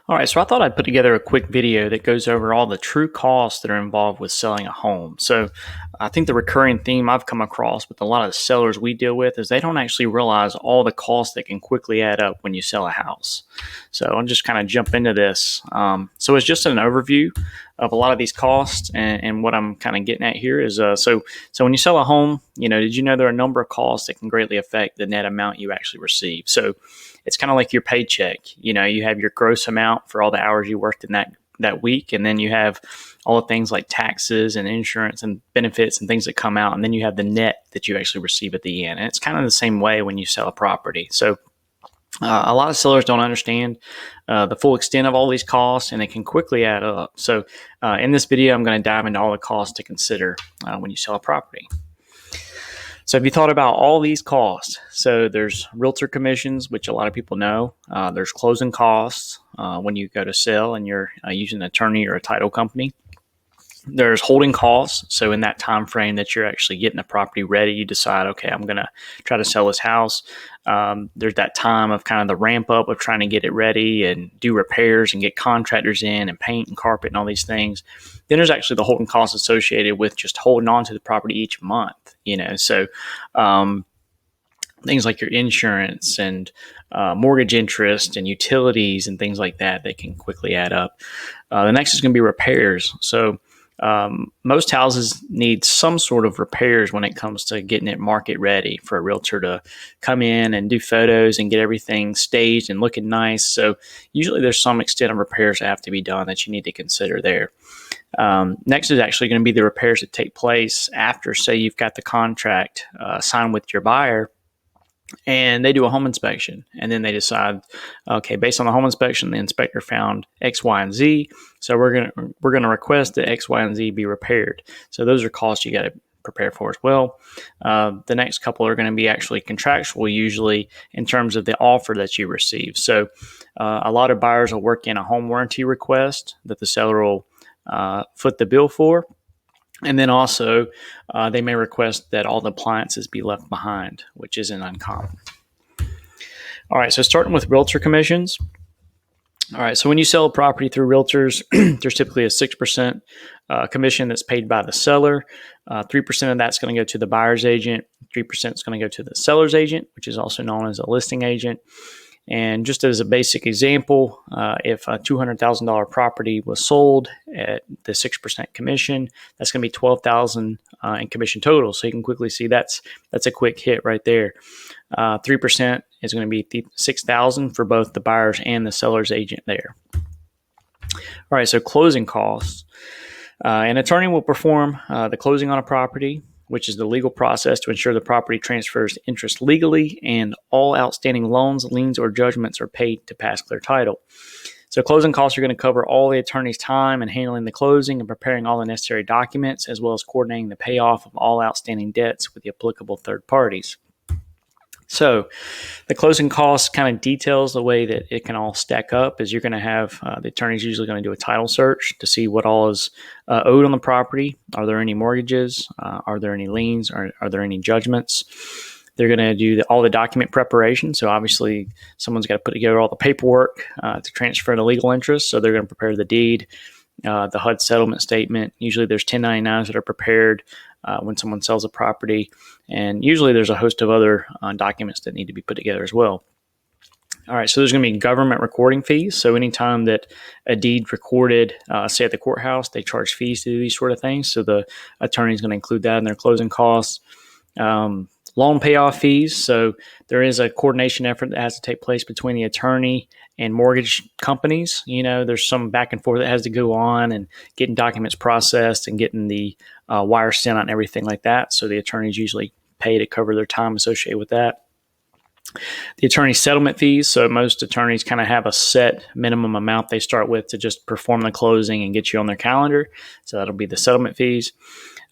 All right, so I thought I'd put together a quick video that goes over all the true costs that are involved with selling a home. So I think the recurring theme I've come across with a lot of the sellers we deal with is they don't actually realize all the costs that can quickly add up when you sell a house. So I'll just kind of jump into this. So it's just an overview of a lot of these costs, and what I'm kind of getting at here is so when you sell a home, did you know there are a number of costs that can greatly affect the net amount you actually receive? So it's kind of like your paycheck. You have your gross amount for all the hours you worked in that week, and then you have all the things like taxes and insurance and benefits and things that come out, and then you have the net that you actually receive at the end. And it's kind of the same way when you sell a property. So a lot of sellers don't understand the full extent of all these costs, and it can quickly add up. So in this video, I'm going to dive into all the costs to consider when you sell a property. So have you thought about all these costs? So there's realtor commissions, which a lot of people know. There's closing costs when you go to sell and you're using an attorney or a title company. There's holding costs. So in that time frame that you're actually getting the property ready, you decide, okay, I'm going to try to sell this house. There's that time of kind of the ramp up of trying to get it ready and do repairs and get contractors in and paint and carpet and all these things. Then there's actually the holding costs associated with just holding on to the property each month. So things like your insurance and mortgage interest and utilities and things like that can quickly add up. The next is going to be repairs. So most houses need some sort of repairs when it comes to getting it market ready for a realtor to come in and do photos and get everything staged and looking nice. So usually there's some extent of repairs that have to be done that you need to consider there. Next is actually going to be the repairs that take place after, say, you've got the contract signed with your buyer, and they do a home inspection, and then they decide, okay, based on the home inspection, the inspector found X, Y, and Z, so we're gonna request that X, Y, and Z be repaired. So those are costs you got to prepare for as well. The next couple are going to be actually contractual, usually in terms of the offer that you receive. So a lot of buyers will work in a home warranty request that the seller will foot the bill for. And then also, they may request that all the appliances be left behind, which isn't uncommon. All right, so starting with realtor commissions. All right, so when you sell a property through realtors, there's typically a 6% commission that's paid by the seller. 3% of that's going to go to the buyer's agent. 3% is going to go to the seller's agent, which is also known as a listing agent. And just as a basic example, if a $200,000 property was sold at the 6% commission, that's going to be $12,000 in commission total. So you can quickly see that's a quick hit right there. 3% is going to be $6,000 for both the buyer's and the seller's agent there. All right, so closing costs. An attorney will perform the closing on a property, which is the legal process to ensure the property transfers interest legally and all outstanding loans, liens, or judgments are paid to pass clear title. So closing costs are going to cover all the attorney's time in handling the closing and preparing all the necessary documents, as well as coordinating the payoff of all outstanding debts with the applicable third parties. So the closing costs kind of details the way that it can all stack up, is you're going to have the attorney's usually going to do a title search to see what all is owed on the property. Are there any mortgages? Are there any liens? Are there any judgments? They're going to do all the document preparation. So obviously someone's got to put together all the paperwork to transfer the legal interest. So they're going to prepare the deed, the HUD settlement statement. Usually there's 1099s that are prepared when someone sells a property. And usually there's a host of other documents that need to be put together as well. All right, so there's going to be government recording fees. So anytime that a deed recorded, say at the courthouse, they charge fees to do these sort of things. So the attorney is going to include that in their closing costs. Loan payoff fees. So there is a coordination effort that has to take place between the attorney and mortgage companies. There's some back and forth that has to go on, and getting documents processed and getting the wire sent out and everything like that. So the attorneys usually pay to cover their time associated with that. The attorney settlement fees. So most attorneys kind of have a set minimum amount they start with to just perform the closing and get you on their calendar. So that'll be the settlement fees.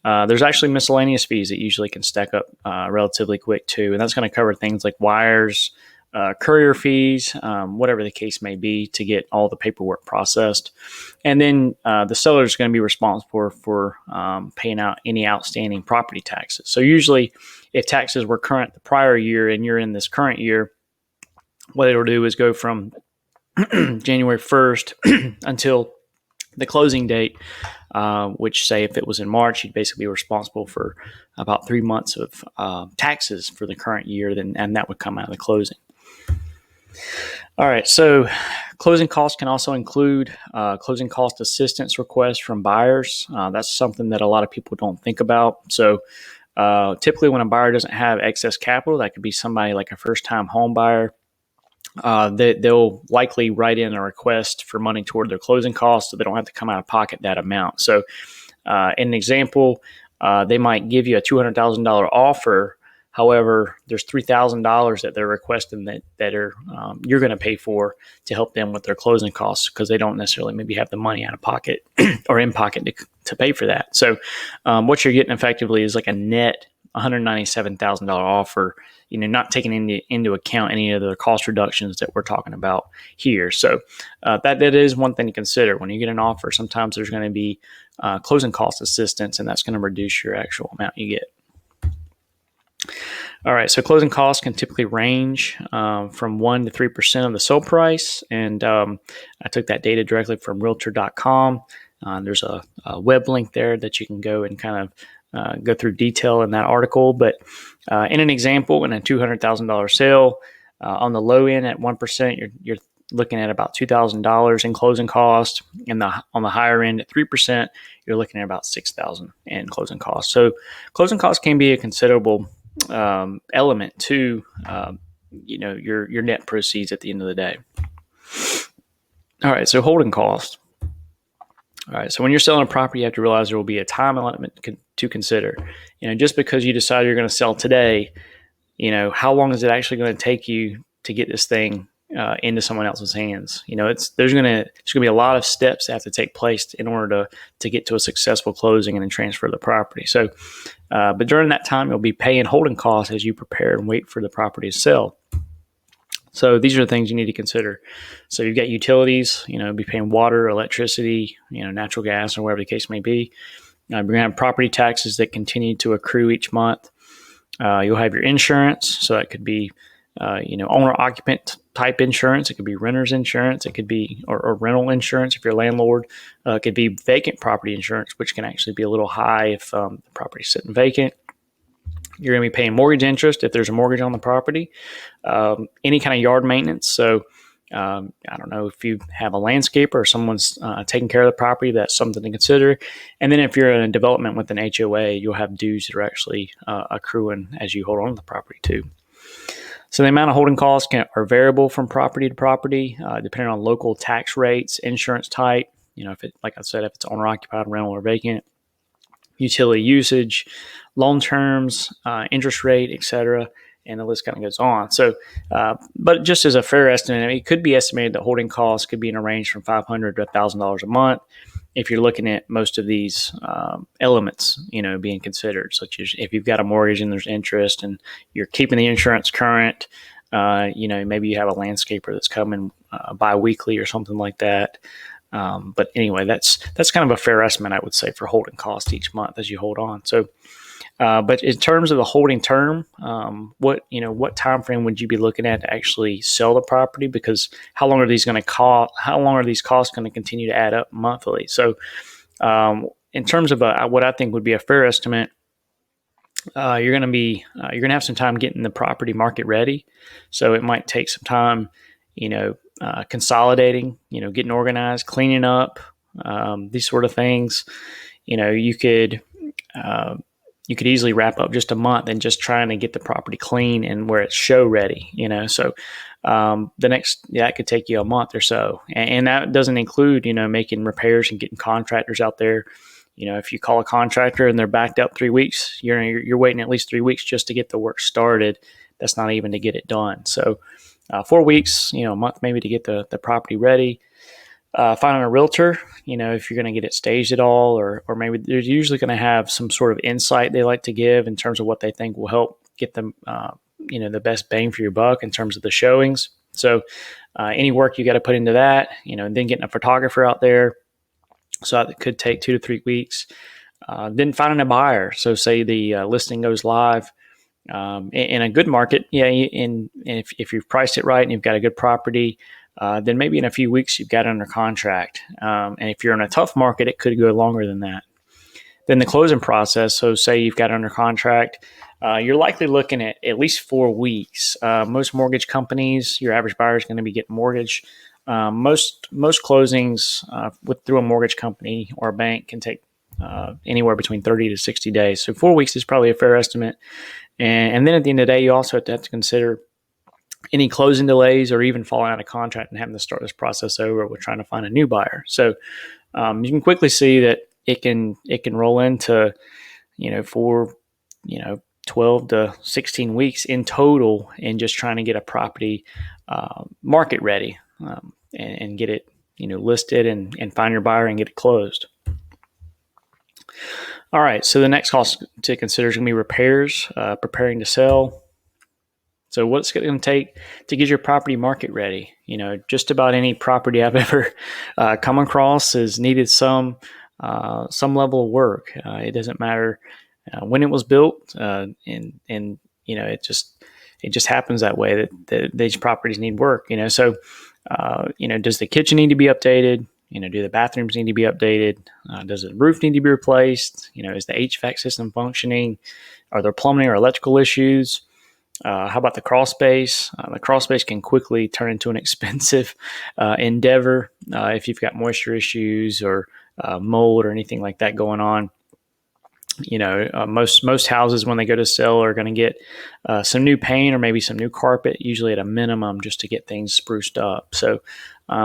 There's actually miscellaneous fees that usually can stack up relatively quick too. And that's going to cover things like wires, courier fees, whatever the case may be, to get all the paperwork processed. And then the seller is going to be responsible for paying out any outstanding property taxes. So usually if taxes were current the prior year and you're in this current year, what it'll do is go from January 1st until the closing date, which, say, if it was in March, you'd basically be responsible for about 3 months of taxes for the current year, and that would come out of the closing. All right, so closing costs can also include closing cost assistance requests from buyers. That's something that a lot of people don't think about. So typically when a buyer doesn't have excess capital, that could be somebody like a first-time home buyer, they'll likely write in a request for money toward their closing costs so they don't have to come out of pocket that amount. So in an example, they might give you a $200,000 offer. However, there's $3,000 that they're requesting that are you're going to pay for to help them with their closing costs because they don't necessarily maybe have the money out of pocket or in pocket to pay for that. So what you're getting effectively is like a net $197,000 offer, not taking into account any of the cost reductions that we're talking about here. So that is one thing to consider. When you get an offer, sometimes there's going to be closing cost assistance, and that's going to reduce your actual amount you get. All right, so closing costs can typically range from 1% to 3% of the sale price, and I took that data directly from Realtor.com. There's a web link there that you can go and kind of go through detail in that article. But in an example, in a $200,000 sale, on the low end at 1%, you're looking at about $2,000 in closing costs, and on the higher end at 3%, you're looking at about $6,000 in closing costs. So closing costs can be a considerable element to your net proceeds at the end of the day. All right, so holding cost. All right, so when you're selling a property, you have to realize there will be a time element to consider. Just because you decide you're going to sell today, how long is it actually going to take you to get this thing into someone else's hands? There's going to be a lot of steps that have to take place in order to get to a successful closing and then transfer the property. So, but during that time, you'll be paying holding costs as you prepare and wait for the property to sell. So these are the things you need to consider. So you've got utilities, be paying water, electricity, natural gas, or whatever the case may be. You're going to have property taxes that continue to accrue each month. You'll have your insurance. So that could be, owner-occupant type insurance. It could be renter's insurance. It could be, or rental insurance if you're a landlord. It could be vacant property insurance, which can actually be a little high if the property's sitting vacant. You're going to be paying mortgage interest if there's a mortgage on the property. Any kind of yard maintenance. So I don't know if you have a landscaper or someone's taking care of the property, that's something to consider. And then if you're in a development with an HOA, you'll have dues that are actually accruing as you hold on to the property too. So the amount of holding costs are variable from property to property, depending on local tax rates, insurance type. If it, like I said, if it's owner occupied, rental, or vacant, utility usage, loan terms, interest rate, etc., and the list kind of goes on. So, but just as a fair estimate, it could be estimated that holding costs could be in a range from $500 to $1,000 a month if you're looking at most of these elements, being considered, such as if you've got a mortgage and there's interest and you're keeping the insurance current, maybe you have a landscaper that's coming bi-weekly or something like that. But anyway, that's kind of a fair estimate, I would say, for holding costs each month as you hold on. So, but in terms of the holding term, what time frame would you be looking at to actually sell the property? Because how long are these going to cost? How long are these costs going to continue to add up monthly? So, in terms of what I think would be a fair estimate, you're going to have some time getting the property market ready. So it might take some time, consolidating, getting organized, cleaning up, these sort of things. You could easily wrap up just a month and just trying to get the property clean and where it's show ready, So that could take you a month or so, and that doesn't include making repairs and getting contractors out there. If you call a contractor and they're backed up 3 weeks, you're waiting at least 3 weeks just to get the work started. That's not even to get it done. So 4 weeks, a month maybe to get the property ready. Finding a realtor, if you're going to get it staged at all, or maybe they're usually going to have some sort of insight they like to give in terms of what they think will help get them, the best bang for your buck in terms of the showings. So any work you got to put into that, and then getting a photographer out there. So that could take 2 to 3 weeks. Then finding a buyer. So say the listing goes live. In a good market, and if you've priced it right and you've got a good property, then maybe in a few weeks you've got it under contract. And if you're in a tough market, it could go longer than that. Then the closing process, so say you've got it under contract, you're likely looking at least 4 weeks. Most mortgage companies, your average buyer is going to be getting mortgage. Most closings through a mortgage company or a bank can take anywhere between 30 to 60 days. So 4 weeks is probably a fair estimate. And then at the end of the day, you also have to consider any closing delays or even falling out of contract and having to start this process over with trying to find a new buyer. So you can quickly see that it can roll into, for 12 to 16 weeks in total in just trying to get a property market ready and get it listed and find your buyer and get it closed. All right, so the next cost to consider is going to be repairs, preparing to sell. So what's it going to take to get your property market ready? Just about any property I've ever come across has needed some level of work. It doesn't matter when it was built, and it just happens that way that these properties need work. So does the kitchen need to be updated? Do the bathrooms need to be updated? Does the roof need to be replaced? Is the HVAC system functioning? Are there plumbing or electrical issues? How about the crawl space? The crawl space can quickly turn into an expensive endeavor if you've got moisture issues or mold or anything like that going on. Most houses when they go to sell are going to get some new paint or maybe some new carpet, usually at a minimum, just to get things spruced up. So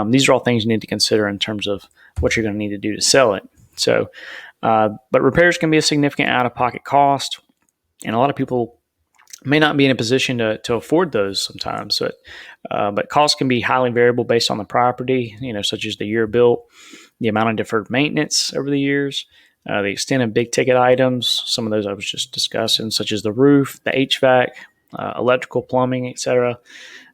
these are all things you need to consider in terms of what you're going to need to do to sell it. So, but repairs can be a significant out-of-pocket cost, and a lot of people may not be in a position to afford those sometimes. So, but costs can be highly variable based on the property, such as the year built, the amount of deferred maintenance over the years, the extent of big ticket items. Some of those I was just discussing, such as the roof, the HVAC, electrical, plumbing, etc.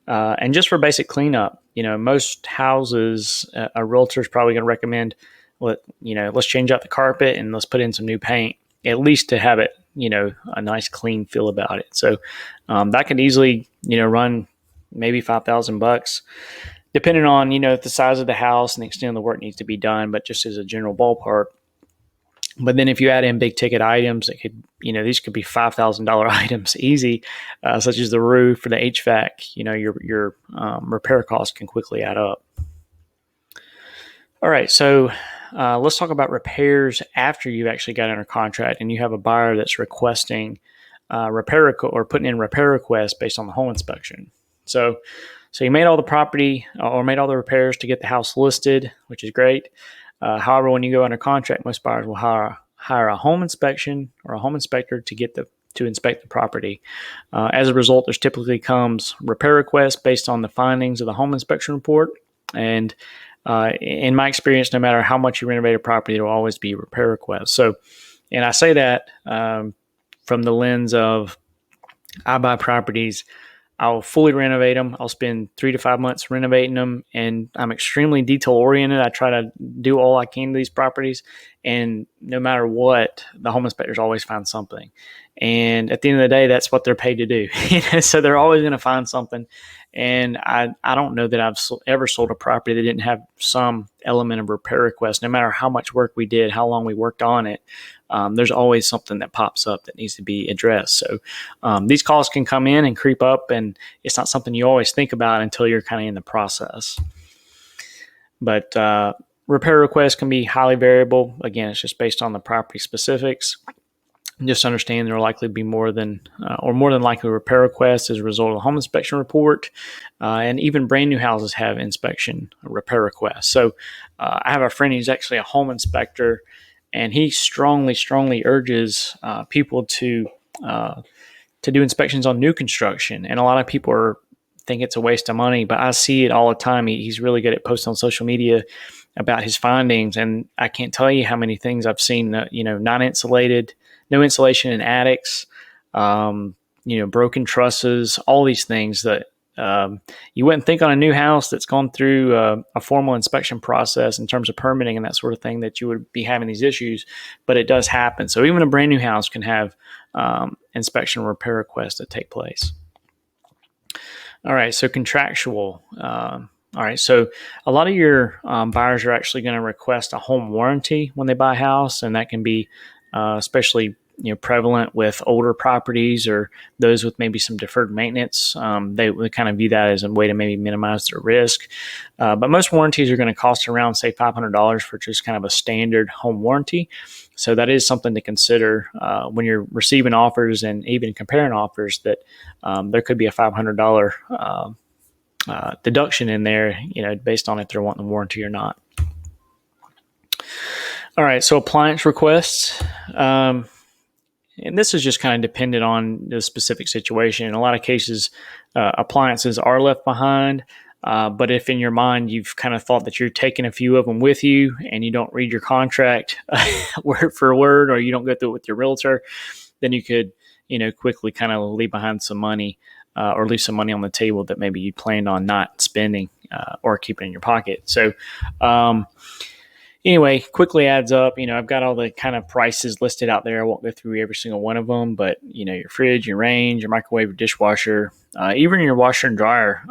And just for basic cleanup, most houses, a realtor is probably going to recommend, let's change out the carpet and let's put in some new paint, at least to have it, a nice clean feel about it. So that could easily, run maybe $5,000, depending on, the size of the house and the extent of the work needs to be done, but just as a general ballpark. But then if you add in big ticket items, it could, these could be $5,000 items easy, such as the roof or the HVAC. Your repair costs can quickly add up. All right, so let's talk about repairs after you've actually got under contract and you have a buyer that's requesting putting in repair requests based on the home inspection. So you made all the property or made all the repairs to get the house listed, which is great. However, when you go under contract, most buyers will hire a home inspection or a home inspector to inspect the property. As a result, there's typically comes repair requests based on the findings of the home inspection report. And in my experience, no matter how much you renovate a property, there will always be repair requests. So, and I say that from the lens of I buy properties, I'll fully renovate them. I'll spend 3 to 5 months renovating them, and I'm extremely detail oriented. I try to do all I can to these properties, and no matter what, the home inspectors always find something. And at the end of the day, that's what they're paid to do. So they're always going to find something. And I don't know that I've ever sold a property that didn't have some element of repair request. No matter how much work we did, how long we worked on it, there's always something that pops up that needs to be addressed. So these calls can come in and creep up, and it's not something you always think about until you're kind of in the process. But repair requests can be highly variable. Again, it's just based on the property specifics. Just understand there will likely be more than likely repair requests as a result of the home inspection report. And even brand new houses have inspection repair requests. So I have a friend who's actually a home inspector, and he strongly urges people to do inspections on new construction. And a lot of people think it's a waste of money, but I see it all the time. He's really good at posting on social media about his findings, and I can't tell you how many things I've seen. Non-insulated, no insulation in attics, broken trusses, all these things that you wouldn't think on a new house that's gone through a formal inspection process in terms of permitting and that sort of thing that you would be having these issues, but it does happen. So even a brand new house can have inspection repair requests that take place. All right, so contractual. All right, so a lot of your buyers are actually going to request a home warranty when they buy a house, and that can be especially prevalent with older properties or those with maybe some deferred maintenance. They would kind of view that as a way to maybe minimize their risk. But most warranties are going to cost around, say, $500 for just kind of a standard home warranty. So that is something to consider when you're receiving offers and even comparing offers, that there could be a $500 deduction in there, based on if they're wanting the warranty or not. All right, so appliance requests. And this is just kind of dependent on the specific situation. In a lot of cases, appliances are left behind. But if in your mind you've kind of thought that you're taking a few of them with you and you don't read your contract word for word, or you don't go through it with your realtor, then you could, quickly kind of leave behind some money or leave some money on the table that maybe you planned on not spending or keeping in your pocket. So, anyway, quickly adds up. I've got all the kind of prices listed out there. I won't go through every single one of them, but your fridge, your range, your microwave, your dishwasher, even your washer and dryer.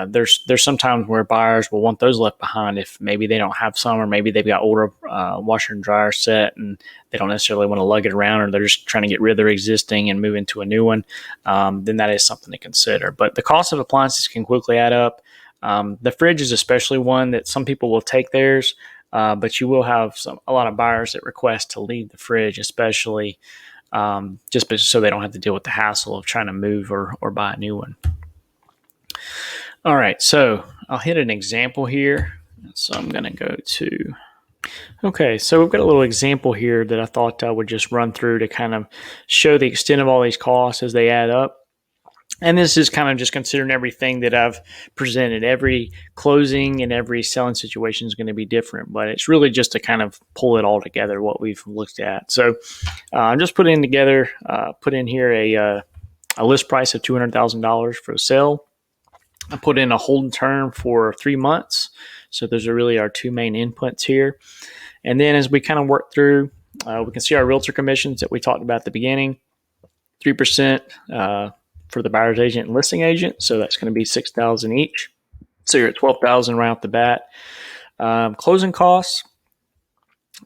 There's some times where buyers will want those left behind if maybe they don't have some, or maybe they've got older washer and dryer set and they don't necessarily want to lug it around, or they're just trying to get rid of their existing and move into a new one. Then that is something to consider. But the cost of appliances can quickly add up. The fridge is especially one that some people will take theirs, but you will have a lot of buyers that request to leave the fridge, especially just so they don't have to deal with the hassle of trying to move or buy a new one. All right, so I'll hit an example here. So I'm going to go to, okay, so we've got a little example here that I thought I would just run through to kind of show the extent of all these costs as they add up. And this is kind of just considering everything that I've presented. Every closing and every selling situation is going to be different, but it's really just to kind of pull it all together, what we've looked at. So I'm just put in here a list price of $200,000 for a sale. I put in a hold term for 3 months. So those are really our two main inputs here. And then as we kind of work through, we can see our Realtor Commissions that we talked about at the beginning, 3% for the buyer's agent and listing agent. So that's going to be $6,000 each. So you're at $12,000 right off the bat. Closing costs,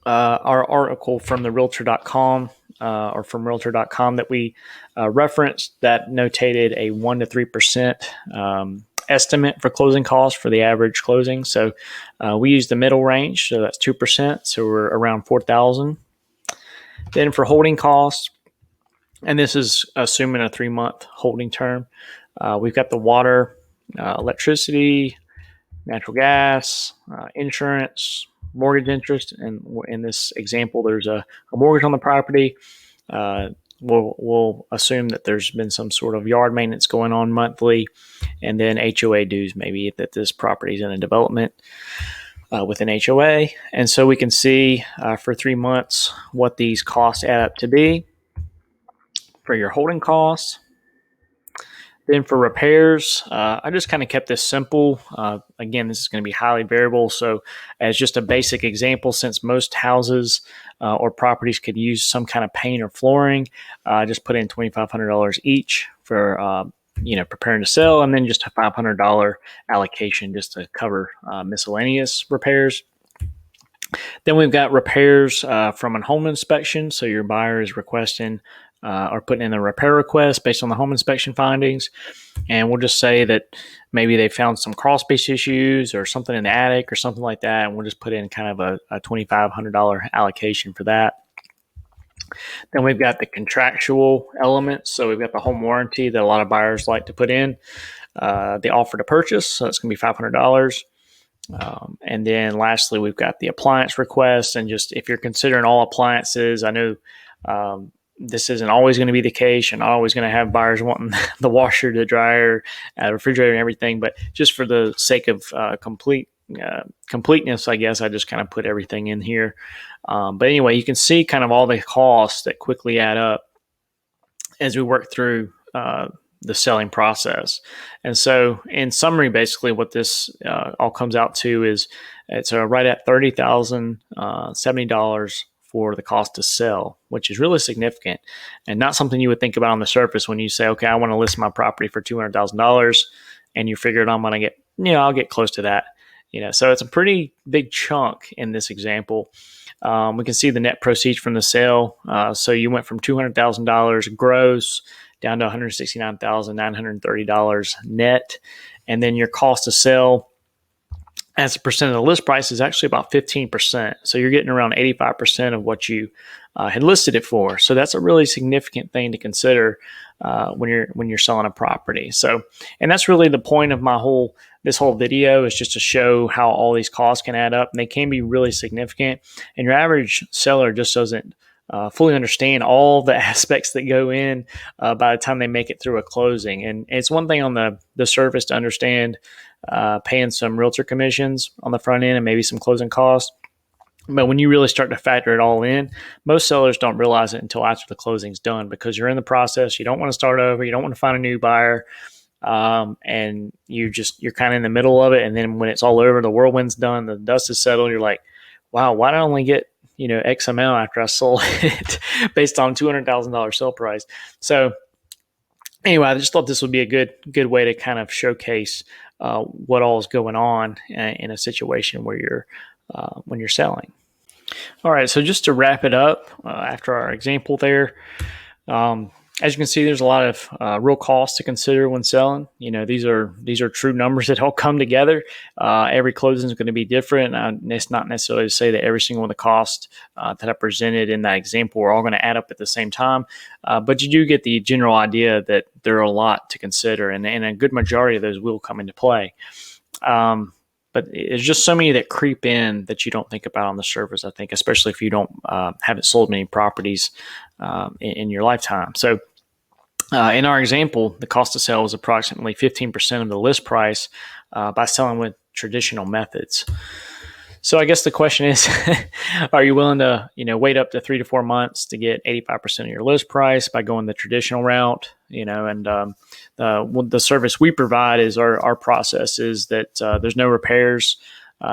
our article from the Realtor.com or from Realtor.com that we referenced, that notated a 1 to 3% estimate for closing costs for the average closing. So we use the middle range, so that's 2%. So we're around $4,000. Then for holding costs, and this is assuming a 3-month holding term, we've got the water, electricity, natural gas, insurance, mortgage interest. And in this example, there's a mortgage on the property. We'll assume that there's been some sort of yard maintenance going on monthly, and then HOA dues, maybe that this property is in a development with an HOA. And so we can see for 3 months what these costs add up to be for your holding costs. Then for repairs, I just kind of kept this simple. Again, this is going to be highly variable. So as just a basic example, since most houses or properties could use some kind of paint or flooring, I just put in $2,500 each for preparing to sell, and then just a $500 allocation just to cover miscellaneous repairs. Then we've got repairs from a home inspection. So your buyer is requesting or putting in a repair request based on the home inspection findings. And we'll just say that maybe they found some crawl space issues or something in the attic or something like that. And we'll just put in kind of a $2,500 allocation for that. Then we've got the contractual elements. So we've got the home warranty that a lot of buyers like to put in, the offer to purchase. So it's going to be $500. And then lastly, we've got the appliance request. And just if you're considering all appliances, I know this isn't always going to be the case. You're not always going to have buyers wanting the washer, the dryer, refrigerator, and everything. But just for the sake of completeness, I guess I just kind of put everything in here. But anyway, you can see kind of all the costs that quickly add up as we work through the selling process. And so in summary, basically what this all comes out to is it's right at $30,070 for the cost to sell, which is really significant and not something you would think about on the surface when you say, okay, I want to list my property for $200,000 and you figured I'm going to get I'll get close to that. So it's a pretty big chunk in this example. We can see the net proceeds from the sale. So you went from $200,000 gross down to $169,930 net. And then your cost to sell as a percent of the list price is actually about 15%. So you're getting around 85% of what you had listed it for. So that's a really significant thing to consider when you're selling a property. So, and that's really the point of this whole video, is just to show how all these costs can add up, and they can be really significant. And your average seller just doesn't fully understand all the aspects that go in by the time they make it through a closing. And it's one thing on the surface to understand paying some realtor commissions on the front end and maybe some closing costs. But when you really start to factor it all in, most sellers don't realize it until after the closing's done, because you're in the process. You don't want to start over. You don't want to find a new buyer. And you're kind of in the middle of it. And then when it's all over, the whirlwind's done, the dust is settled, you're like, wow, why did I only get, X amount after I sold it based on $200,000 sale price? So anyway, I just thought this would be a good way to kind of showcase what all is going on in a situation where when you're selling. All right, so just to wrap it up, after our example there, as you can see, there's a lot of real costs to consider when selling. These are true numbers that all come together. Every closing is going to be different. It's not necessarily to say that every single one of the costs that I presented in that example are all going to add up at the same time. But you do get the general idea that there are a lot to consider, and a good majority of those will come into play. But there's just so many that creep in that you don't think about on the surface, I think, especially if you haven't sold many properties in your lifetime. So in our example, the cost to sell was approximately 15% of the list price by selling with traditional methods. So I guess the question is, are you willing to, wait up to 3 to 4 months to get 85% of your list price by going the traditional route? And the service we provide is our process is that there's no repairs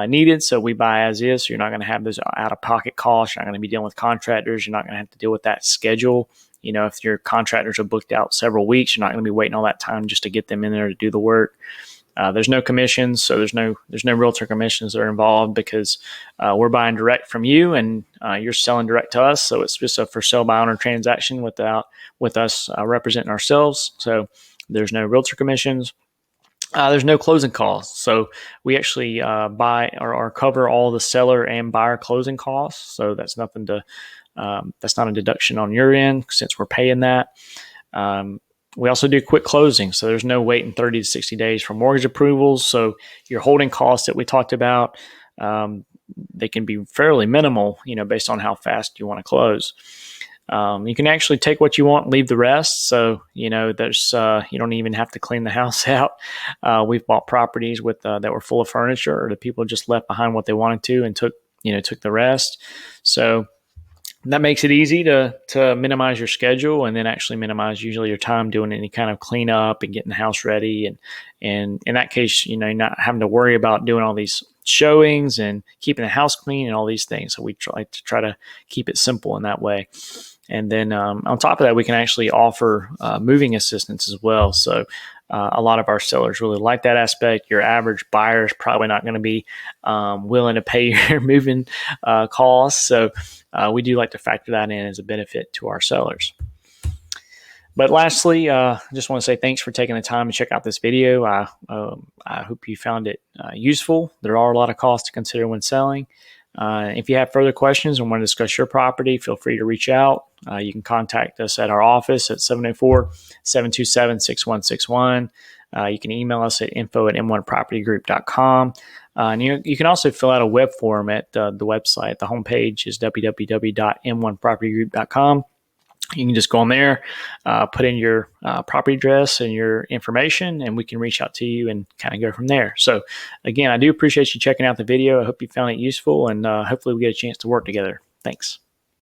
needed. So we buy as is. So you're not going to have those out-of-pocket costs. You're not going to be dealing with contractors. You're not going to have to deal with that schedule. If your contractors are booked out several weeks, you're not going to be waiting all that time just to get them in there to do the work. There's no commissions, so there's no realtor commissions that are involved, because we're buying direct from you and you're selling direct to us. So it's just a for sale by owner transaction with us representing ourselves. So there's no realtor commissions. There's no closing costs. So we actually buy or cover all the seller and buyer closing costs. So that's not a deduction on your end since we're paying that. We also do quick closing, so there's no waiting 30 to 60 days for mortgage approvals. So your holding costs that we talked about, they can be fairly minimal, based on how fast you want to close. You can actually take what you want, leave the rest. So, there's you don't even have to clean the house out. We've bought properties that were full of furniture, or the people just left behind what they wanted to and took the rest. So that makes it easy to minimize your schedule, and then actually minimize usually your time doing any kind of cleanup and getting the house ready. And in that case, you're not having to worry about doing all these showings and keeping the house clean and all these things. So we try to keep it simple in that way. And then on top of that, we can actually offer moving assistance as well. So a lot of our sellers really like that aspect. Your average buyer is probably not going to be willing to pay your moving costs. So we do like to factor that in as a benefit to our sellers. But lastly, I just want to say thanks for taking the time to check out this video. I hope you found it useful. There are a lot of costs to consider when selling. If you have further questions and want to discuss your property, feel free to reach out. You can contact us at our office at 704-727-6161. You can email us at info@m1propertygroup.com. And you can also fill out a web form at the website. The homepage is www.m1propertygroup.com. You can just go on there, put in your property address and your information, and we can reach out to you and kind of go from there. So again, I do appreciate you checking out the video. I hope you found it useful, and hopefully we get a chance to work together. Thanks.